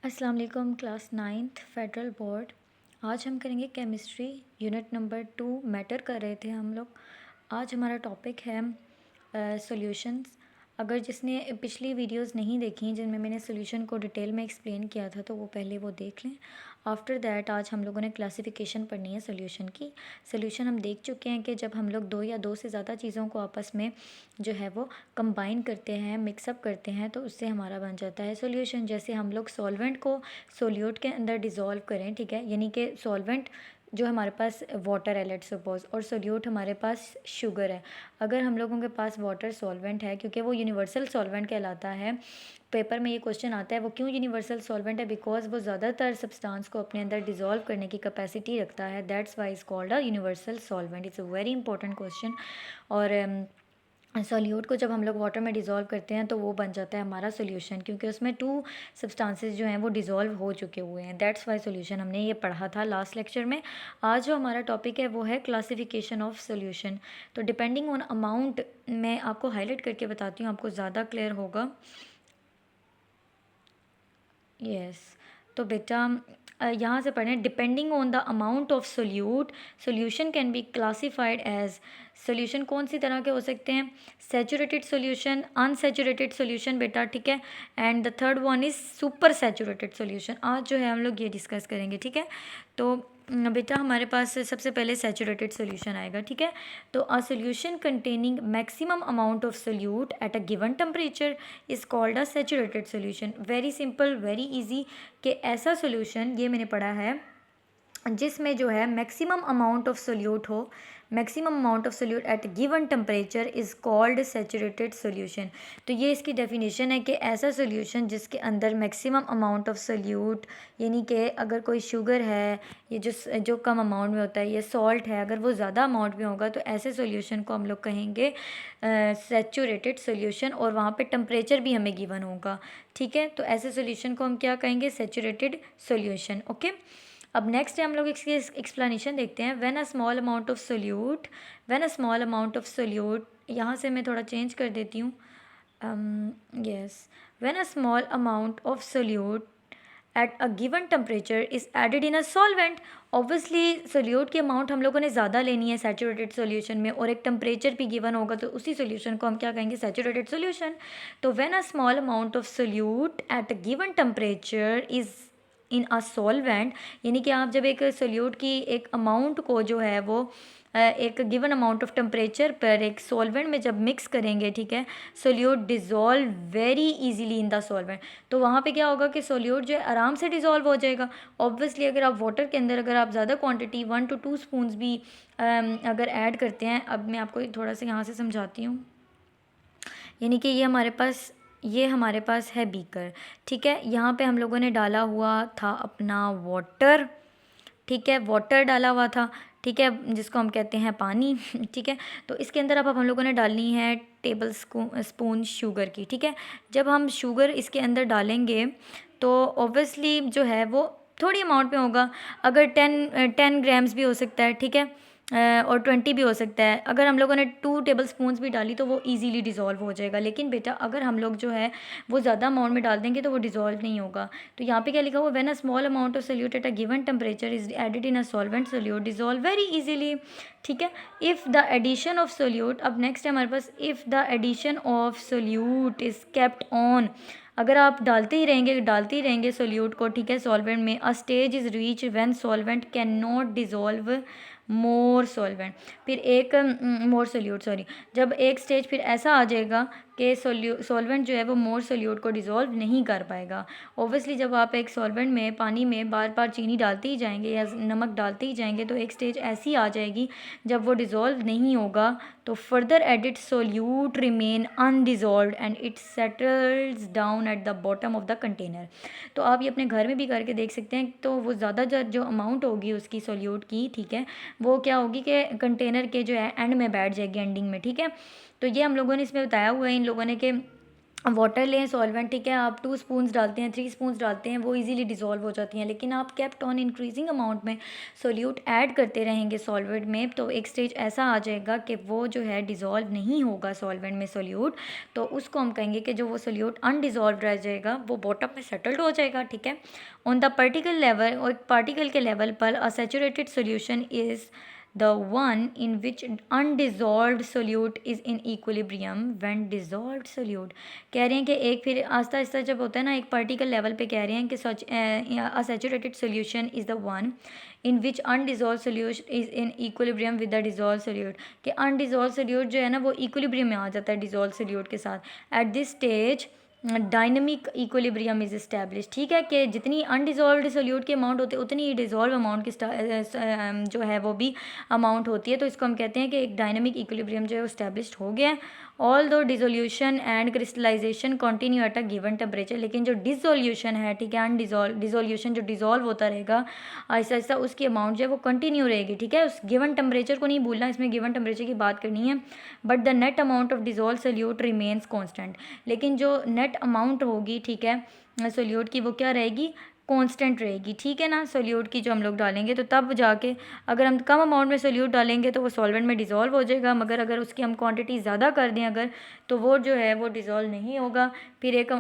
अस्सलाम वालेकुम class 9th federal board. आज हम करेंगे केमिस्ट्री यूनिट नंबर 2। मैटर कर रहे थे हम लोग। आज हमारा टॉपिक है सॉल्यूशंस। अगर जिसने पिछली वीडियोस नहीं देखी जिनमें मैंने सॉल्यूशन को डिटेल में एक्सप्लेन किया था तो वो पहले वो देख लें। आफ्टर दैट आज हम लोगों ने क्लासिफिकेशन पढ़नी है सॉल्यूशन की। सॉल्यूशन हम देख चुके हैं कि जब हम लोग दो या दो से ज़्यादा चीज़ों को आपस में जो है वो कंबाइन करते हैं, मिक्सअप करते हैं, तो उससे हमारा बन जाता है सॉल्यूशन। जैसे हम लोग सॉल्वेंट को सोल्यूट के अंदर डिज़ोल्व करें, ठीक है, यानी कि सॉल्वेंट जो हमारे पास वाटर है लेट्स सपोज, और सोल्यूट हमारे पास शुगर है। अगर हम लोगों के पास वाटर सॉल्वेंट है, क्योंकि वो यूनिवर्सल सॉल्वेंट कहलाता है, पेपर में ये क्वेश्चन आता है वो क्यों यूनिवर्सल सॉल्वेंट है, बिकॉज वो ज़्यादातर सब्सटेंस को अपने अंदर डिज़ोल्व करने की कैपेसिटी रखता है, that's why is called a universal solvent. It's a very important question. और सॉल्यूट को जब हम लोग वाटर में डिज़ोल्व करते हैं तो वो बन जाता है हमारा सोल्यूशन, क्योंकि उसमें टू सब्सटेंसेस जो हैं वो डिज़ोल्व हो चुके हुए हैं। दैट्स वाई सोल्यूशन हमने ये पढ़ा था लास्ट लेक्चर में। आज जो हमारा टॉपिक है वो है क्लासिफिकेशन ऑफ सोल्यूशन। तो डिपेंडिंग ऑन अमाउंट मैं आपको हाईलाइट करके बताती हूँ, आपको ज़्यादा क्लियर होगा। यस, तो बेटा यहाँ से पढ़ें। Depending on the amount of solute, solution can be classified as. Solution कौन सी तरह के हो सकते हैं? सैचुरेटेड सोल्यूशन, अनसैचुरेटेड सोल्यूशन बेटा, ठीक है, and the third one is super saturated solution. आज जो है हम लोग ये डिस्कस करेंगे, ठीक है। तो बेटा हमारे पास सबसे पहले सैचुरेटेड सोल्यूशन आएगा, ठीक है। तो a solution containing maximum amount of solute at a given temperature is called a saturated solution. Very simple, very easy, कि ऐसा सोल्यूशन ये मैंने पढ़ा है जिसमें जो है मैक्सिमम अमाउंट ऑफ सोल्यूट हो, maximum amount of solute at given temperature is called saturated solution. तो ये इसकी डेफिनेशन है कि ऐसा सोल्यूशन जिसके अंदर मैक्सिमम अमाउंट ऑफ सोल्यूट, यानी कि अगर कोई शुगर है, ये जो कम अमाउंट में होता है, ये सॉल्ट है, अगर वो ज़्यादा अमाउंट में होगा तो ऐसे सोल्यूशन को हम लोग कहेंगे सैचुरेटेड सोल्यूशन, और वहाँ पे टेम्परेचर भी हमें गिवन होगा, ठीक है। तो ऐसे सोल्यूशन को हम क्या कहेंगे? Saturated solution, okay. अब नेक्स्ट है हम लोग इसकी एक्सप्लेनेशन देखते हैं। When a small amount of solute, when a small amount of solute, यहाँ से मैं थोड़ा चेंज कर देती हूँ। Yes, when a small amount of solute at a given temperature is added in a solvent. Obviously solute की amount हम लोगों ने ज़्यादा लेनी है सैचुरेटेड सोल्यूशन में, और एक टेम्परेचर भी गिवन होगा, तो उसी सोल्यूशन को हम क्या कहेंगे? Saturated solution. तो when a small amount of solute at a given temperature is in a solvent, यानी कि आप जब एक सोल्यूट की एक अमाउंट को जो है वो एक गिवन अमाउंट ऑफ टेम्परेचर पर एक सॉल्वेंट में जब मिक्स करेंगे, ठीक है, solute dissolve very easily in the solvent. तो वहाँ पे क्या होगा कि सोल्यूट जो है आराम से डिज़ोल्व हो जाएगा। ऑब्वियसली अगर आप वाटर के अंदर अगर आप ज़्यादा क्वांटिटी 1 to 2 स्पून्स भी अगर ऐड करते हैं, अब मैं आपको थोड़ा सा यहाँ से समझाती हूँ। यानी कि ये हमारे पास है बीकर, ठीक है। यहाँ पे हम लोगों ने डाला हुआ था अपना वाटर, ठीक है, वाटर डाला हुआ था, ठीक है, जिसको हम कहते हैं पानी, ठीक है। तो इसके अंदर अब हम लोगों ने डालनी है टेबल स्पून शुगर की, ठीक है। जब हम शुगर इसके अंदर डालेंगे तो ऑब्वियसली जो है वो थोड़ी अमाउंट में होगा, अगर 10 ग्राम्स भी हो सकता है, ठीक है, और 20 भी हो सकता है। अगर हम लोगों ने 2 टेबल स्पून्स भी डाली तो वो इजीली डिज़ोल्व हो जाएगा। लेकिन बेटा अगर हम लोग जो है वो ज़्यादा अमाउंट में डाल देंगे तो वो डिज़ोल्व नहीं होगा। तो यहाँ पे क्या लिखा हुआ? When a small amount of solute at a given temperature is added in a solvent, solute dissolve very easily, ठीक है। If the addition of solute, अब नेक्स्ट है हमारे पास, if the addition of solute is kept on, अगर आप डालते ही रहेंगे सोल्यूट को, ठीक है, सॉल्वेंट में, अ stage is reach when solvent can not dissolve more solvent, फिर एक मोर सोल्यूट सॉरी, जब एक स्टेज फिर ऐसा आ जाएगा कि सॉल्वेंट जो है वो मोर सोल्यूट को डिज़ोल्व नहीं कर पाएगा। ऑब्वियसली जब आप एक सॉल्वेंट में, पानी में बार बार चीनी डालते ही जाएंगे या नमक डालते ही जाएंगे तो एक स्टेज ऐसी आ जाएगी जब वो डिज़ोल्व नहीं होगा, तो further added solute remain undissolved and it settles down at the bottom of the container. तो आप ये अपने घर में भी करके देख सकते हैं। तो वो ज़्यादा जो अमाउंट होगी उसकी सोल्यूट की, ठीक है, वो क्या होगी कि कंटेनर के जो है एंड में बैठ जाएगी, एंडिंग में, ठीक है। तो ये हम लोगों ने इसमें बताया हुआ है इन लोगों ने कि वाटर लें सॉल्वेंट, ठीक है, आप 2 स्पून्स डालते हैं, 3 स्पून्स डालते हैं, वो इजीली डिज़ोल्व हो जाती हैं। लेकिन आप केप्ट ऑन इंक्रीजिंग अमाउंट में सोल्यूट ऐड करते रहेंगे सॉल्वेंट में, तो एक स्टेज ऐसा आ जाएगा कि वो जो है डिज़ोल्व नहीं होगा सॉल्वेंट में सोल्यूट, तो उसको हम कहेंगे कि जो वो सोल्यूट अनडिज़ोल्व रह जाएगा वो बॉटम में सेटल्ड हो जाएगा, ठीक है। ऑन द पार्टिकल लेवल, और पार्टिकल के लेवल पर अ saturated solution is the one in which undissolved solute is in equilibrium when dissolved solute। कह रहे हैं कि एक फिर आस्ता आस्ता जब होता है ना एक पार्टिकल लेवल पे, कह रहे हैं कि सच a saturated solution is the one in which undissolved solute is in equilibrium with the dissolved solute, कि undissolved solute जो है ना वो equilibrium में आ जाता है dissolved solute के साथ। at this stage dynamic equilibrium is establish, ठीक है, कि जितनी अनडिज़ोल्व्ड सोल्यूट की अमाउंट होती है उतनी ही डिज़ोल्व अमाउंट की जो है वो भी अमाउंट होती है। तो इसको हम कहते हैं कि एक डायनमिक इक्विलिब्रियम जो है वो इस्टेब्लिश्ड हो गया है। Although dissolution and crystallization continue at a given temperature, लेकिन जो डिसोल्यूशन है, ठीक है, डिसोल्यूशन जो डिज़ोल्व होता रहेगा आहिस्ता आहिस्ता, उसकी अमाउंट जो है वो कंटिन्यू रहेगी, ठीक है। उस गिवन टेम्परेचर को नहीं भूलना, इसमें गिवन टेम्परेचर की बात करनी है। But the net amount of dissolve solute remains constant, लेकिन जो नेट अमाउंट होगी, ठीक है, सोल्यूट की, वो क्या रहेगी, कांस्टेंट रहेगी, ठीक है ना। सोल्यूट की जो हम लोग डालेंगे तो तब जाके, अगर हम कम अमाउंट में सोल्यूट डालेंगे तो वो सॉल्वेंट में डिज़ोल्व हो जाएगा, मगर अगर उसकी हम क्वांटिटी ज़्यादा कर दें अगर, तो वो जो है वो डिज़ोल्व नहीं होगा। फिर एक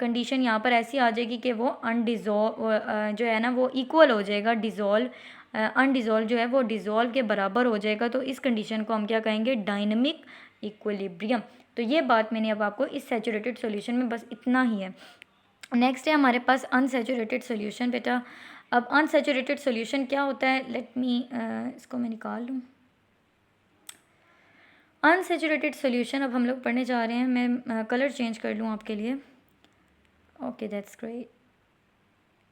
कंडीशन यहाँ पर ऐसी आ जाएगी कि वो अनडिज़ोल्व जो है ना वो इक्वल हो जाएगा डिज़ोल्व, अनडिज़ोल्व जो है वो डिज़ोल्व के बराबर हो जाएगा। तो इस कंडीशन को हम क्या कहेंगे, डायनमिक इक्विलिब्रियम। तो ये बात मैंने अब आपको इस सैचुरेटेड सॉल्यूशन में बस इतना ही है। नेक्स्ट है हमारे पास अनसैचुरेटेड सॉल्यूशन। बेटा अब अनसैचुरेटेड सॉल्यूशन क्या होता है, लेट मी इसको मैं निकाल लूँ। अनसैचुरेटेड सॉल्यूशन अब हम लोग पढ़ने जा रहे हैं। मैं कलर चेंज कर लूँ आपके लिए। Okay that's great.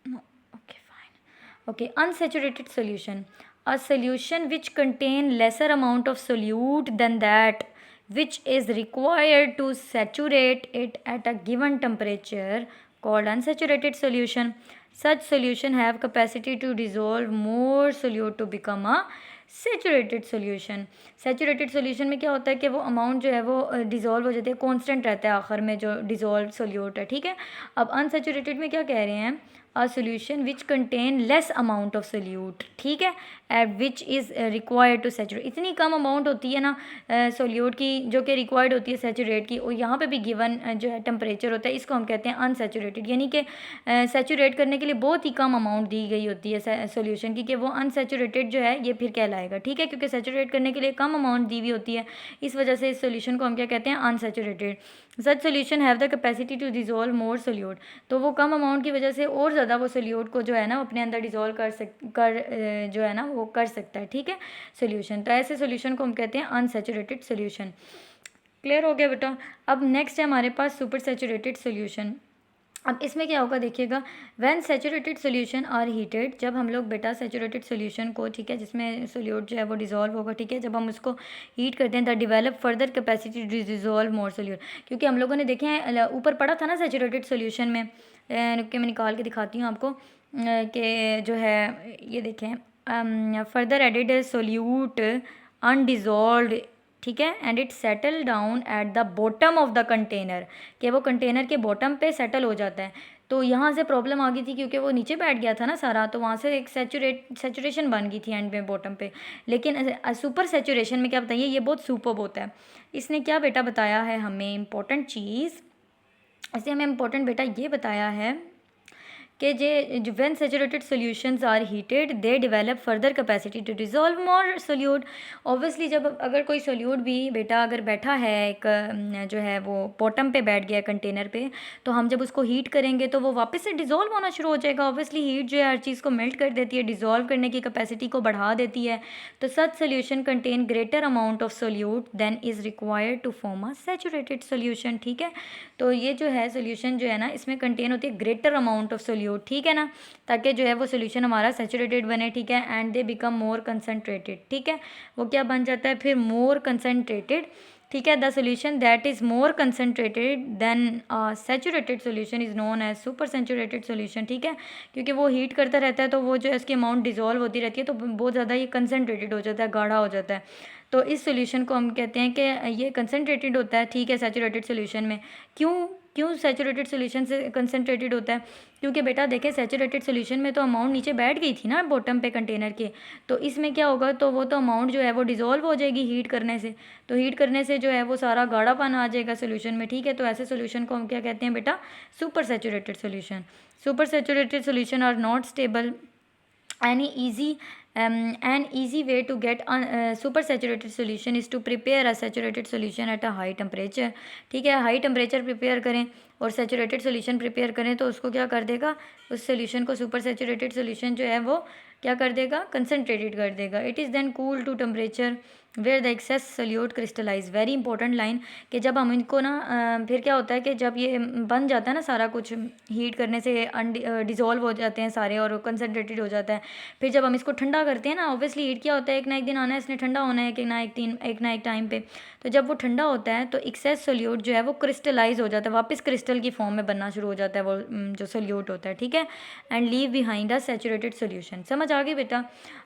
Okay fine. Okay, unsaturated solution, a solution which contain lesser amount of solute than that which is required to saturate it at a given temperature called unsaturated solution. Such solution have capacity to dissolve more solute to become a saturated solution. Saturated solution में क्या होता है कि वो amount जो है वो dissolve हो जाती है, कांस्टेंट रहता है आखिर में जो डिज़ोल्व सोल्यूट है, ठीक है। अब अनसैचुरेटेड में क्या कह रहे हैं, a solution which contain less amount of solute, ठीक है, at which is required to saturate. इतनी कम अमाउंट होती है ना सोल्यूट की जो कि रिक्वायर्ड होती है सैचुरेट की, और यहाँ पे भी गिवन जो है टेम्परेचर होता है, इसको हम कहते हैं अनसैचुरेटेड, यानी कि सैचुरेट करने के लिए बहुत ही कम अमाउंट दी गई होती है सोल्यूशन की, कि वो अनसैचुरेटेड जो है ये फिर कहलाएगा, ठीक है, क्योंकि सैचुरेट करने के लिए कम अमाउंट दी हुई होती है, इस वजह से इस सोल्यूशन को हम क्या कहते हैं, unsaturated. Such solution have the capacity to dissolve more solute, तो वो कम अमाउंट की वजह से और ज़्यादा वो सोल्यूट को जो है ना अपने अंदर डिज़ोल्व जो है ना वो कर सकता है, ठीक है, सोल्यूशन। तो ऐसे सोल्यूशन को हम कहते हैं अनसैचुरेटेड सोल्यूशन। क्लियर हो गया बेटा। अब नेक्स्ट है हमारे पास सुपर सैचुरेटेड सोल्यूशन। अब इसमें क्या होगा देखिएगा, when saturated solution are heated, जब हम लोग बेटा सैचुरेटेड सोल्यूशन को, ठीक है, जिसमें सोल्यूट जो है वो डिज़ोल्व होगा, ठीक है, जब हम उसको हीट करते हैं, the develop further capacity to dissolve more solute, क्योंकि हम लोगों ने देखे हैं ऊपर पढ़ा था ना सैचुरेटेड सोल्यूशन में, रुक मैं निकाल के दिखाती हूँ आपको कि जो है ये देखें, फर्दर एडिड सोल्यूट अनडिज़ोल्व्ड, ठीक है, and it settle down at the bottom of the container, कि वो कंटेनर के बॉटम पे सेटल हो जाता है। तो यहाँ से प्रॉब्लम आ गई थी क्योंकि वो नीचे बैठ गया था ना सारा, तो वहाँ से एक सैचुरेशन बन गई थी एंड में बॉटम पे। लेकिन सुपर सैचुरेशन में क्या बताइए, ये बहुत सुपर्ब होता है। इसने क्या बेटा बताया है हमें इम्पोर्टेंट चीज़, इसने हमें इम्पोर्टेंट बेटा ये बताया है कि जे when saturated solutions are heated they develop further capacity to dissolve more solute. Obviously जब अगर कोई सोल्यूट भी बेटा अगर बैठा है एक जो है वो बॉटम पे बैठ गया कंटेनर पे, तो हम जब उसको हीट करेंगे तो वो वापस से डिज़ोल्व होना शुरू हो जाएगा। ऑब्वियसली हीट जो है हर चीज़ को मेल्ट कर देती है, डिज़ोल्व करने की कैपेसिटी को बढ़ा देती है। तो such solution contain greater amount of solute than is required to form a saturated solution, ठीक है। तो ये जो है सोल्यूशन जो है ना इसमें कंटेन होती है ग्रेटर अमाउंट ऑफ सोल्यूट, ठीक है ना, ताकि जो है वो सोल्यूशन हमारा सैचुरेटेड बने, ठीक है, and they become more concentrated, ठीक है, वो क्या बन जाता है फिर मोर कंसनट्रेटेड, ठीक है। The solution that is more concentrated than saturated solution is known as super saturated solution, ठीक है, क्योंकि वो हीट करता रहता है तो वो जो है उसकी अमाउंट डिज़ोल्व होती रहती है, तो बहुत ज़्यादा ये कंसनट्रेटेड हो जाता है, गाढ़ा हो जाता है। तो इस सोल्यूशन को हम कहते हैं कि ये कंसनट्रेटेड होता है, ठीक है, सैचुरेटेड सोल्यूशन में। क्यों क्यों सैचुरेटेड सोल्यूशन से कंसनट्रेटेड होता है? क्योंकि बेटा देखें सैचुरेटेड सोल्यूशन में तो अमाउंट नीचे बैठ गई थी ना बॉटम पे कंटेनर के, तो इसमें क्या होगा, तो वो तो अमाउंट जो है वो डिज़ोल्व हो जाएगी हीट करने से, तो हीट करने से जो है वो सारा गाढ़ापन आ जाएगा सोल्यूशन में, ठीक है। तो ऐसे सोल्यूशन को हम क्या कहते हैं बेटा, super saturated solution. Super saturated solution are not stable an easy way to get super saturated solution is to prepare a saturated solution at a high temperature, ठीक है। हाई टेम्परेचर प्रिपेयर करें और सैचुरेटेड सोल्यूशन प्रिपेयर करें तो उसको क्या कर देगा, उस सोल्यूशन को सुपर सैचुरेटेड सोल्यूशन जो है वो क्या कर देगा, कंसनट्रेटेड कर देगा। It is then cool to temperature where the excess solute crystallize. Very important line कि जब हम इनको ना फिर क्या होता है कि जब ये बन जाता है ना सारा कुछ, हीट करने से डिज़ोल्व हो जाते हैं सारे और कंसनट्रेटेड हो जाता है, फिर जब हम इसको ठंडा करते हैं ना, ऑब्वियसली हीट क्या होता है, एक ना एक दिन आना है, इसने ठंडा होना है, एक ना एक टाइम पे, तो जब वो ठंडा होता है तो एक्सेस सोल्यूट जो है वो क्रिस्टलाइज हो जाता है, वापस क्रिस्टल की फॉर्म में बनना शुरू हो जाता है वो जो सोल्यूट होता है, ठीक है। And leave behind a saturated solution. समझ आ गई बेटा?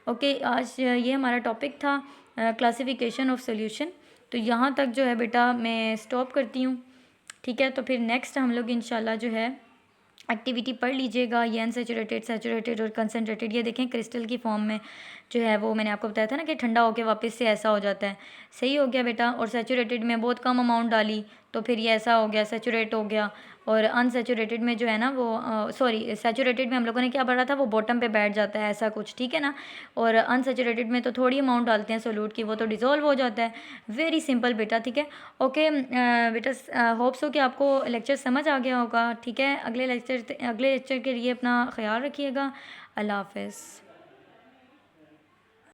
ओके, आज ये हमारा टॉपिक था क्लासिफिकेशन ऑफ सोल्यूशन। तो यहाँ तक जो है बेटा मैं स्टॉप करती हूँ, ठीक है। तो फिर नेक्स्ट हम लोग इंशाल्लाह जो है एक्टिविटी पढ़ लीजिएगा, ये अनसेचुरेटेड, सैचुरेटेड और कंसनट्रेटेड। ये देखें क्रिस्टल की फॉर्म में जो है वो मैंने आपको बताया था ना कि ठंडा होकर वापस से ऐसा हो जाता है, सही हो गया बेटा। और सैचुरेटेड में बहुत कम अमाउंट डाली तो फिर ये ऐसा हो गया, सैचुरेट हो गया। और अनसैचुरेटेड में जो है ना वो सॉरी सैचुरेटेड में हम लोगों ने क्या पढ़ा था, वो बॉटम पे बैठ जाता है, ऐसा कुछ, ठीक है ना। और अनसैचुरेटेड में तो थोड़ी अमाउंट डालते हैं सोल्यूट की, वो तो डिज़ोल्व हो जाता है। वेरी सिंपल बेटा, ठीक है। ओके बेटा, होप्स हो कि आपको लेक्चर समझ आ गया होगा, ठीक है। अगले लेक्चर के लिए अपना ख्याल रखिएगा। अल्लाह हाफ़िज़।